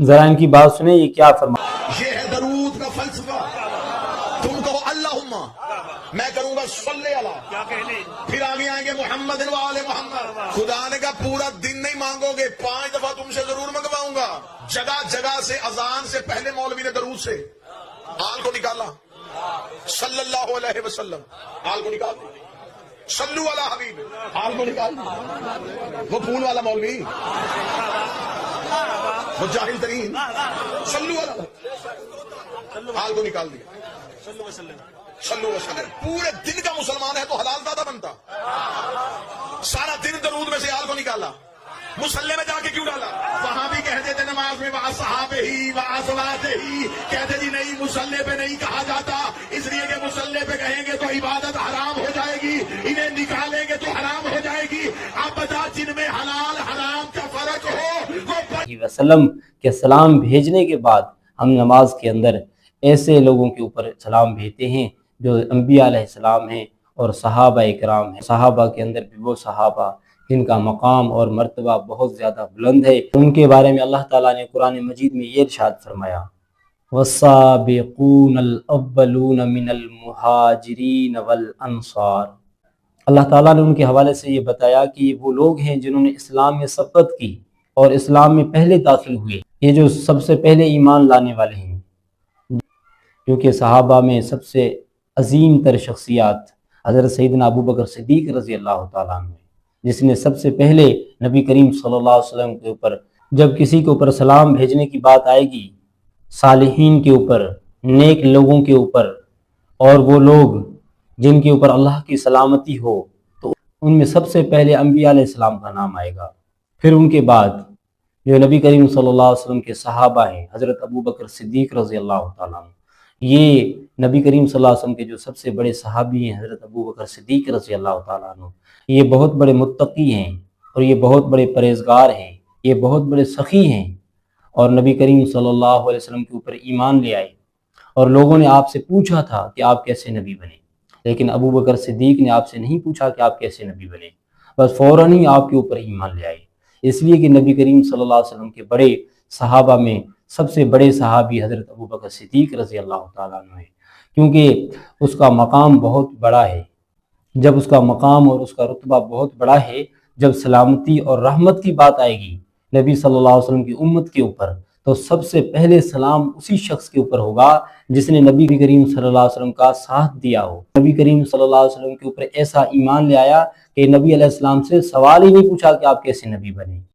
ذرا ان کی بات سنیں یہ کیا فرما. یہ ہے درود کا فلسفہ. تم کہو اللہم، میں کروں گا صلی اللہ، پھر آگے آئیں گے محمد و آل محمد. خدا نے کہا پورا دن نہیں مانگو گے، 5 دفعہ تم سے ضرور منگواؤں گا. جگہ جگہ سے اذان سے پہلے مولوی نے درود سے آل کو نکالا، صلی اللہ علیہ وسلم، آل کو نکال دیا. صلو علی حبیب، آل کو نکال دیا. وہ پھول والا مولوی، وہ جاہل ترین، صلو علی، آل کو نکال دیا. صلو وسلم. پورے دن کا مسلمان ہے تو حلال دادا بنتا. سارا دن درود میں سے آل کو نکالا، مسلح میں جا کے کیوں ڈالا؟ وہاں بھی کہتے تھے نماز میں وَأَصْحَابِهِ وَأَزْوَاجِهِ، کہتے جی نہیں مسلح پہ نہیں کہا جاتا، اس لیے کہ مسلح پہ کہیں گے تو عبادت حرام ہو جائے گی، انہیں نکالیں گے تو حرام ہو جائے گی. اب بتا جن میں حلال حرام کا فرق ہو وہ وسلم کے سلام بھیجنے کے بعد ہم نماز کے اندر ایسے لوگوں کے اوپر سلام بھیجتے ہیں جو انبیاء علیہ السلام ہیں اور صحابہ اکرام ہیں. صحابہ کے اندر بھی وہ صحابہ جن کا مقام اور مرتبہ بہت زیادہ بلند ہے. ان کے بارے میں اللہ تعالیٰ نے قرآن مجید میں یہ ارشاد فرمایا وَالسَّابِقُونَ الْأَوَّلُونَ مِنَ الْمُهَاجِرِينَ وَالْأَنصَارِ. اللہ تعالیٰ نے ان کے حوالے سے یہ بتایا کہ وہ لوگ ہیں جنہوں نے اسلام میں سبقت کی اور اسلام میں پہلے داخل ہوئے. یہ جو سب سے پہلے ایمان لانے والے ہیں، کیونکہ صحابہ میں سب سے عظیم تر شخصیات حضرت سیدنا ابو بکر صدیق رضی اللہ تعالیٰ عنہ، جس نے سب سے پہلے نبی کریم صلی اللہ علیہ وسلم کے اوپر جب کسی کے اوپر سلام بھیجنے کی بات آئے گی، صالحین کے اوپر، نیک لوگوں کے اوپر، اور وہ لوگ جن کے اوپر اللہ کی سلامتی ہو، تو ان میں سب سے پہلے انبیاء علیہ السلام کا نام آئے گا. پھر ان کے بعد جو نبی کریم صلی اللہ علیہ وسلم کے صحابہ ہیں، حضرت ابو بکر صدیق رضی اللہ تعالیٰ عنہ، یہ نبی کریم صلی اللہ علیہ وسلم کے جو سب سے بڑے صحابی ہیں حضرت ابو بکر صدیق رضی اللہ تعالیٰ عنہ، یہ بہت بڑے متقی ہیں اور یہ بہت بڑے پرہیزگار ہیں، یہ بہت بڑے سخی ہیں، اور نبی کریم صلی اللہ علیہ وسلم کے اوپر ایمان لے آئے. اور لوگوں نے آپ سے پوچھا تھا کہ آپ کیسے نبی بنے، لیکن ابو بکر صدیق نے آپ سے نہیں پوچھا کہ آپ کیسے نبی بنے، بس فوراً ہی آپ کے اوپر ایمان لے آئے. اس لیے کہ نبی کریم صلی اللہ علیہ وسلم کے بڑے صحابہ میں سب سے بڑے صحابی حضرت ابو بکر صدیق رضی اللہ تعالیٰ عنہ ہے، کیونکہ اس کا مقام بہت بڑا ہے. جب اس کا مقام اور اس کا رتبہ بہت بڑا ہے، جب سلامتی اور رحمت کی بات آئے گی نبی صلی اللہ علیہ وسلم کی امت کے اوپر، تو سب سے پہلے سلام اسی شخص کے اوپر ہوگا جس نے نبی کریم صلی اللہ علیہ وسلم کا ساتھ دیا ہو. نبی کریم صلی اللہ علیہ وسلم کے اوپر ایسا ایمان لے آیا کہ نبی علیہ السلام سے سوال ہی نہیں پوچھا کہ آپ کیسے نبی بنے.